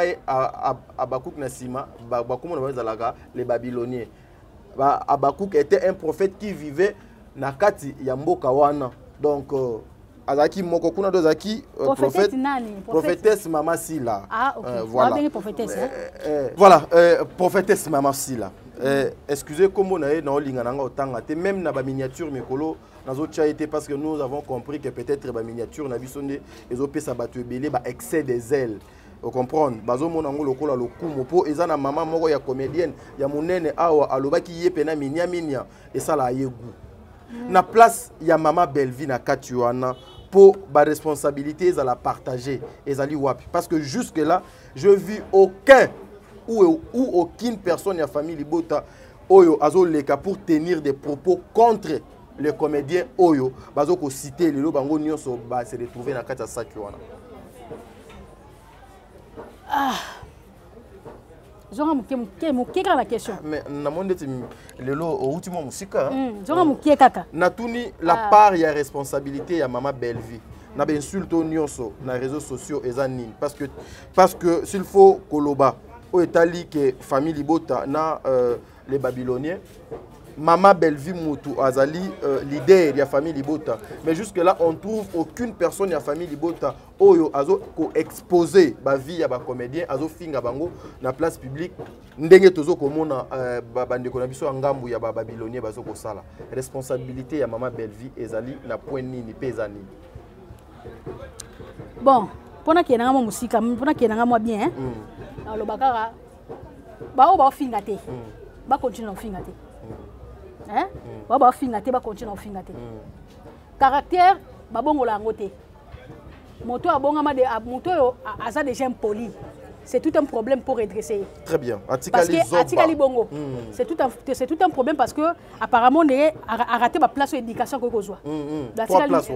Abakouk na sima, ba comment on azalaka les Babyloniens. Abakouk était un prophète qui vivait na kati ya mboka wana. Donc azaki moko kuna dozaki prophète nani? Prophétesse Mama Sila. OK. Voilà. Prophétesse. Voilà, prophétesse Mama Sila. Excusez comment on a na olinga nanga otanga te même na ba miniature mikolo nazo tia été parce que nous avons compris que peut-être ba miniature na bisonde ezopesa bato ebele ba excès des ailes. Vous comprenez? Bazo monango lokola lokumo po eza na mama moko ya comédienne ya munene awa alobaki yepena minya et ça la yegu. Na place ya mama Bellevie na katuana pour ba responsabilité za la partager ezali wapi parce que jusque là je vis aucun ou aucune personne ya famille Libota oyo azoleka pour tenir des propos contre les comédiens oyo bazo ko citer lelo bango nyonso ba se retrouver na kati ya sakiwana. Zonga muke la question. Mais na monde lelo au ultimo musika. Zonga muke kaka. Natuni la part ya responsabilité ya mama Bellevie. Na ba insulte nyonso na réseaux sociaux ezanine parce que s'il faut koloba o etali que famille Libota na les Babyloniens Mama Bellevie Moutou Azali, leader de la famille Libota. Mais jusque-là, on ne trouve aucune personne de la famille Libota qui a exposé la vie de comédien, qui a fait la place publique. Ndenge tozo komona bandeko na biso ngambu ya Babylonien bazo ko sala. Responsabilité ya Mama Bellevie ezali na point nini pezani. Bon, pona ki na musika, pona ki na bien hein. Na lo bakara ba finga te. Ba continue finga te. Hein? Ba finga te ba continue finga te. Caractère ba bongo la ngote. Moto abonga ma de moto aza déjà impoli. C'est tout un problème pour redresser. Très bien. Parce que Atikali Bongo, c'est tout un problème parce que apparemment on a raté ma place d'éducation que vous Trois places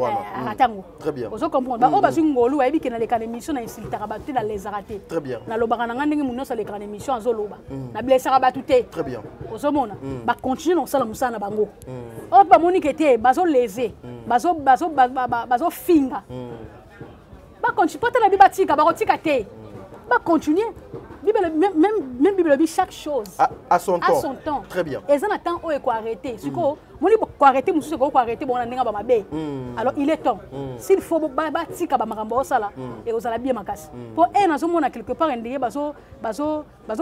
Très bien. Vous comprenez? Bah on va sur ngolu et bien que les émissions na insulter rabattu dans les ratés. Très bien. Na lobaka na ngandingi muno sa les grandes émissions en zoloba. Na blessé rabattu te. Très bien. Vous mona. Bah continuer dans ça la musa na bango. Oh ba monique était bazo lésé. Bazo finga. Bah continue pas la bibatika ba rotika te. Pas continuer. Même Bible dit chaque chose. À son temps. À son temps. Très bien. Et ça n'attend où il faut arrêter. Si on dit faut arrêter, monsieur c'est quoi arrêter, bon on a n'enga ba bé. Alors il est temps. S'il faut bâtir kaba makambo sala et aux ala bien makas. Pour un azo mona quelque part ndeye bazo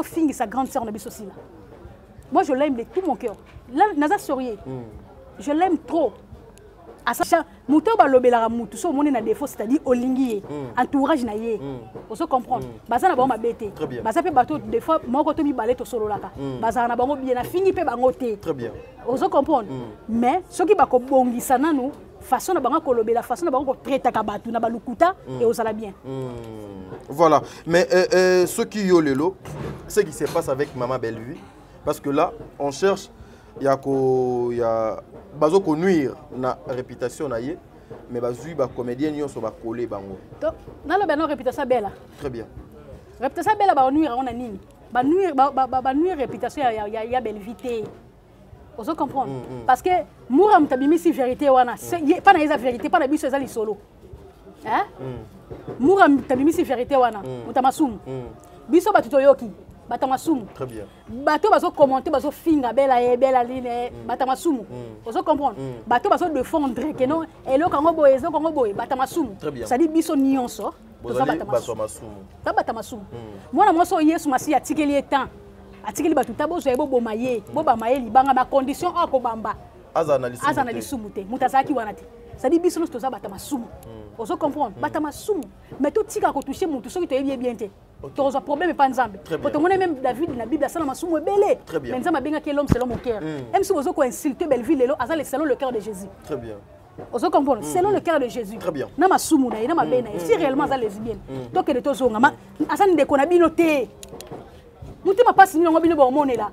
fingi sa grande sœur na biso sila. Moi je l'aime de tout mon cœur. Là Naza Sorier. Je l'aime trop. asa muto balobelaka mutu so moni na défaut c'est-à-dire olingi entourage na ye on se comprend baza na bango mabete baza pe bato des fois moko to mibale to sololaka baza na bango bien na fini pe bango te très bien on se comprend mais soki bako bongisa nanu façon na bango kolobela façon na bango ko traiter ka bato na balukuta et osala bien voilà mais ce qui yo lelo ce qui se passe avec maman Bellevue parce que là on cherche il y a bazo ko nuire na réputation na ye mais bazui ba comédien nyonso ba coller bango to na lo beno réputation bela très bien réputation bela ba nuire on a nini ba nuire réputation ya Bellevue on se comprend parce que moura mtabimi si vérité wana pas na esa vérité pas na biso eza li solo hein moura mtabimi si vérité wana mutamasumu biso batuto yoki batamasumu très bien bato bazo commenter bazo finga bela line batamasumu ozo comprendre bato bazo défendre que non eloko ngo boye batamasumu ça dit biso nyonso boza batamasumu ta batamasumu mwana moso Yesu masi atikeli etan atikeli bato tabozo ebo bomaye bobamaye libanga ma condition akobamba azana lisumu te mutazaki wana te ça dit biso toza batamasumu ozo comprendre batamasumu mais to tika ko toucher mutu soki to bien te tu as un problème pas nzambe quand on est même David dans la Bible ça m'a soumé belé mais nzambe benga que l'homme selon mon cœur même si vous avez insulté Bellevue lelo azale selon le cœur de Jésus très bien vous comprenez selon le cœur de Jésus très bien na masumu na ina mabena si réellement ça lesbienne donc de to zonga ma asani de kona bino te mutima passe ni ngo bino bo monela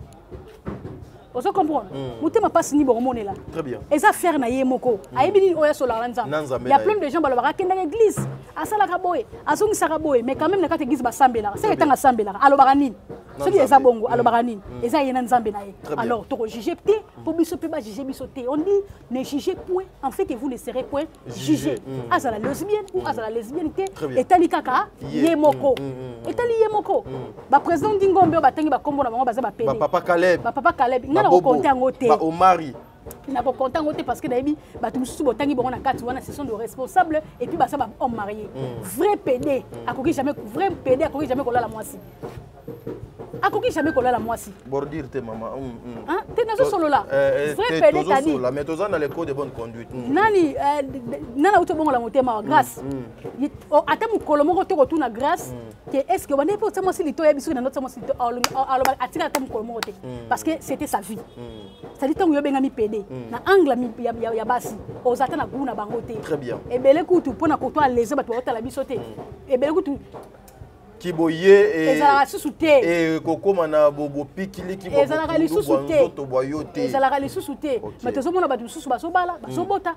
vous comprenez mutima passe ni bo monela très bien et ça faire na ye moko ayebini oya sola nzambe il y a plein de gens balobaka kenda l'église asala kaboye azongi sakaboye mais quand même na kate église basambela c'est étant asambela alobaka nini soki eza bongo alobaka nini eza yena nzambe na ye alors to juger te pour biso pe ba juger biso te on dit ne jugez point en fait que vous ne serez point jugé azala lesbienne ou azala lesbiennité etali kaka ye moko etali ye moko ba président Dingombe batangi ba kombo na bango baza ba pele papa Caleb na ko compter ngo te ba Omari na ko compter ngo te parce que nayebi bato mususu botangi bongo na kati wana ce sont de responsables et puis basa ba homme marié vrai PD akoki jamais kolala mwasi akoki jamais kolala mwasi bordir te maman hein te nazo solo là vrai PD tadi la mais tozana les codes de bonne conduite nani nana uto bongo la motema wa grâce ata mukolo moko te ko tuna grâce que est-ce que bande po tsamo silito ya biso na notre tsamo silito aloba atika ata mukolo moko te parce que c'était sa vie ça dit tango yo benga mi PD na angle ya basi ozata na guna bango te très bien ebele kutu pona ko to aleze bato otala biso te ebele kutu kiboye ezalaka lisusu te kokoma na bopikili ezalaka lisusu te ezalaka lisusu te mais tozomona bato mosusu bazobala bazobota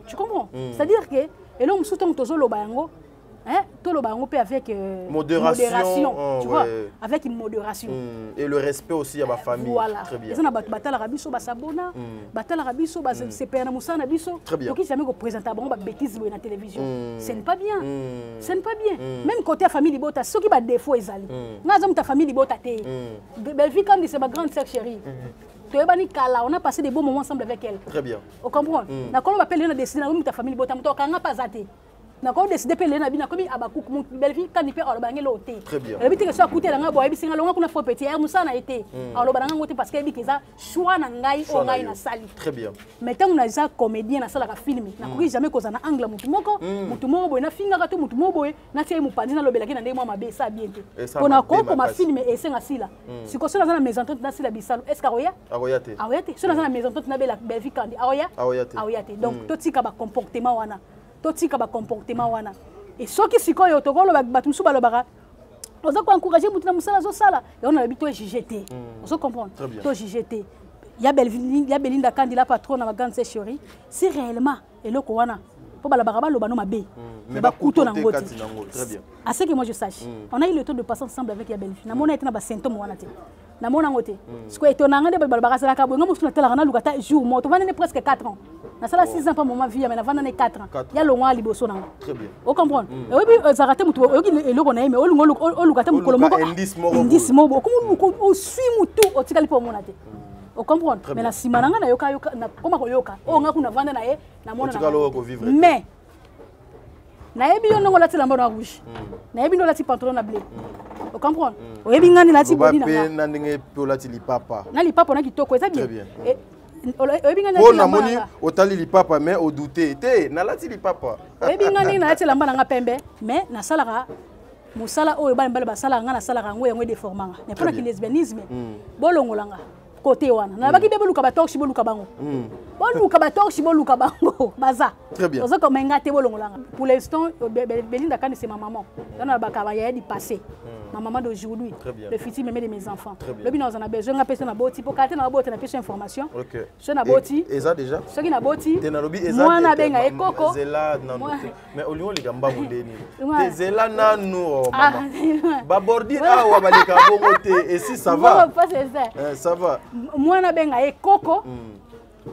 tu comprends c'est-à-dire que eloko mosusu ntango tozoloba yango toloba yango mpe avec modération tu vois avec modération et le respect aussi à ma famille voilà eza na bato batalaka biso basabona batalaka biso basepela na mosala na biso toki jamais koprésenter bango babétise boye na télévision ce n'est pas bien ce n'est pas bien même côté ya famille libota soki badéfaut ezali nga aza moto ya famille libota te Bellevue kandi c'est ma grande sœur chérie toyebani kala on a passé des bons moments ensemble avec elle très bien on comprend na kolo bapele na décider na moto ya famille libota moto kanga pas até na ko décider pe le na bina komi abakuku mon Bellevue quand il peut alors bangi loté le biti que soit coûter nga boye bisinga longa kuna fo petit ya musana été alors bananga ngote parce que bikeza choix na ngai o ngai na sali très bien mais tant on a ça comédien na sala ka film na ko jamais ko na angle mutu moko boye na finga ka to mutu moko boye na tie mupandi na lobela kina ndenge mwa mabe ça bien te on a ko ma film et senga sila siko sala na maison tante na sila bisalo est-ce qu'aroya aroyate sala na maison tante na Bellevue kandi aroyate donc to tika ba comportement wana totika ba comportement wana et soki sikoyo tokolo bato musu balobaka oza ko encourager mutu na musala zo sala et on a l'habitude de juger te on comprendre to juger te ya Belinda kandi la patronne na grande chérie si réellement eloko wana po balabaka baloba no mabe mais ba kuto na ngoti très bien à ce que moi je sache on a eu le temps de passer ensemble avec ya Bellevue na mona etena ba symptômes wana te na mona ngote siko etonanga de balabaka sala ka bo ngamu suna tela na lukata jour mo to vanene presque 4 ans na sala 6 ans pas moment vie mais na vanene 4 ans ya longwa liboso na très bien on comprend et oui zarate mutu oki eloko na yeme olukata mukolo moko indice mobo ko o sui mutu o tikali po mona te on comprend mais la simananga na yoka na koma ko yoka o nga kuna vanda na ye na mona na mais na yebi yo ndongo lati lamba na rouge na yebi ndo lati pantalon na bleu on comprend o yebi ngani lati body na na ndenge pe lati lipapa na lipapa na kitoko eza bien Oh namoni otali lipapa mais au douter te nalati lipapa. Oyebingani nalati lamba nanga pembe mais nasalaka musala oyo bana bala basala nga nasalaka ngo yango déformanga. Mais pour le lesbianisme bolongolanga côté wana. Na baki bebe luka batorchi boluka bango. Boluka batorchi boluka bango baza. Très bien. Ozo comme ngate bolongolanga. Pour l'instant Belinda Kane c'est ma maman. Dans la bakabaya du passé. Ma maman d'aujourd'hui, le futur mémé de mes enfants. Le bin on a besoin de personne à boti pour quand na boti na personne information. OK. Je na boti. Eza déjà. Ce qui na boti. Moi na benga ekoko. Zela na mais au lieu les gamba mondeni. Zela na nous maman. Ba bordir awa balika bongo te et si ça va. Non, pas c'est ça. Ça va. Moi na benga ekoko.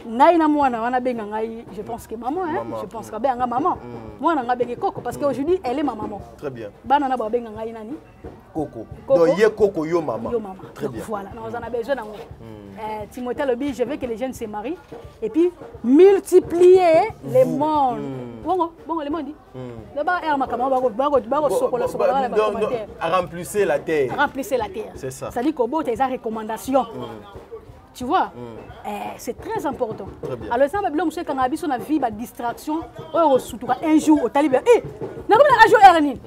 Ngai na mwana wana benga ngai, je pense que maman hein, je pense que benga maman. Moi na nga benga koko parce que aujourd'hui elle est ma maman. Très bien. Bana na ba benga ngai nani? Coco. Donc ye Coco yo maman. Yo maman. Très bien. Voilà, on en a besoin nango. Timothée Lobi, je veux que les jeunes se marient et puis multiplier les mondes. Bon les mondes. Là-bas er makama ba sokola sokola ba commentaire. Remplissez la terre. Remplissez la terre. C'est ça. Ça dit qu'au bout tes recommandations. Tu vois, c'est très important. Très bien. Alors, ça va bien, monsieur, quand on a vu son vie, la distraction, un jour au talibé, n'a pas un jour erni.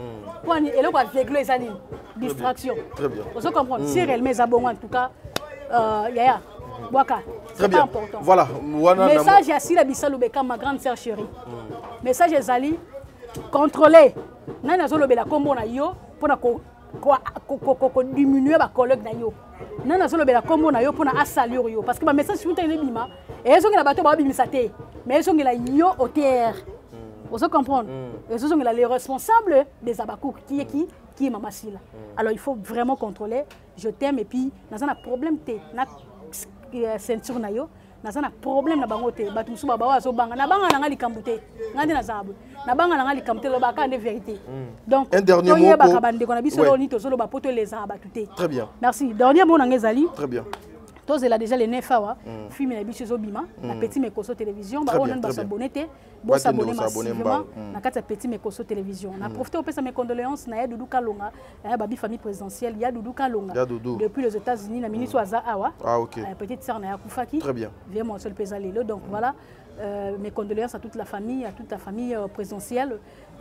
Et là, on va régler les années. Distraction. Très bien. Vous comprenez? Si elle met abonnements, en tout cas, Yaya, Waka. Très bien. Important. Voilà. Message à Sila Bissalobeka, ma grande sœur chérie. Message à Zali, contrôler. Nana Zolobela, comme on a yo, pour diminuer ma collègue na yo. Nana Zolobela, comme on a yo, pour assalir yo. Parce que ma message, c'est un bima. Et elles sont la bateau, mais elles sont la yo au terre. Vous comprenez? Elles sont les responsables des abakou qui est Mama Sila. Alors il faut vraiment contrôler. Je t'aime et puis, dans un problème, na ceinture na yo. Naza na problème na bango te batu musu baba wazo banga na banga na ngali kambute ngande na zabu na banga na ngali kambute lo baka de vérité. Donc un dernier mot pour baka ko na biso lo ni to zolo ba poto les abatu te. Très bien. Merci. Dernier mot na ngezali. Très bien. Tous là déjà les 9 awa film na biso zobima na petit mekoso télévision ba on ba s'abonner te bo s'abonner massivement na kati petit mekoso télévision. Na profiter au pesa mes condoléances na ya Doudou Kalonga ba bi famille présidentielle ya Doudou Kalonga depuis les États-Unis na ministre Aza Awa. Ah OK. Petite sœur na ya Koufaki. Très bien. Vraiment seul pesa lelo donc voilà mes condoléances à toute la famille présidentielle.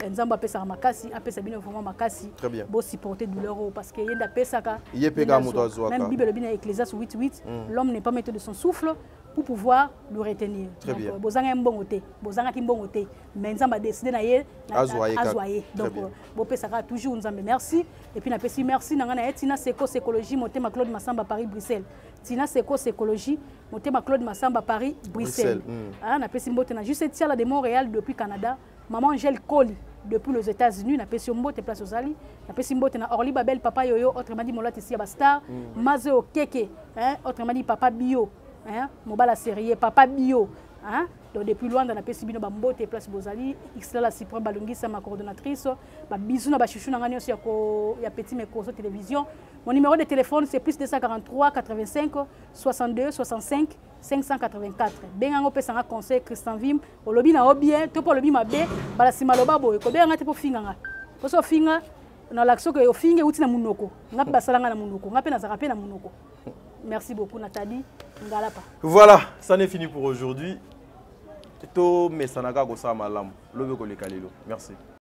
Nzamba pesa makasi apesa bino vraiment makasi. Très bien. Bo supporter douleur parce que yenda pesa ka. Même Bible bien Ecclésiaste 8:8 l'homme n'est pas maître de son souffle pour pouvoir le retenir. Très bien. Bozanga mbongote, bozanga kimbongote, mais nzamba décider na ye azwaye. Donc bo pesa ka toujours nzambe merci et puis na pesi merci na ngana etina seko écologie motema Claude Massamba Paris Bruxelles. Tina seko écologie motema Claude Massamba Paris Bruxelles. Ah na pesi mbote na juste tia la de Montréal depuis Canada. Maman Angèle Colli depuis les États-Unis, na pesi mbote place aux Ali, na pesi mbote na Orly Babel papa yoyo, autrement dit Molati Sia Bastar, Mazeo Keke, hein, autrement dit papa Bio, hein, Mobala Série papa Bio, hein. Donc depuis loin dans la pesi bino bambote place Bozali, Xla Cyprien Balungisa ma coordonnatrice, ba bisou na ba chouchou na ngani aussi ya petit mekoso télévision. Mon numéro de téléphone c'est plus 243 85 62 65 584. Bengango pesanga conseil Christian Vim, au lobby na bien, to po lobby mabe, bala simaloba boy, ko benga te po finga. Po so finga na l'action que finga uti na munoko. Ngap basalanga na munoko, ngape na zarape na munoko. Merci beaucoup Nathalie Ngalapa. Voilà, ça n'est fini pour aujourd'hui. To mesanaga go sa malam, lobe ko le kalelo. Merci.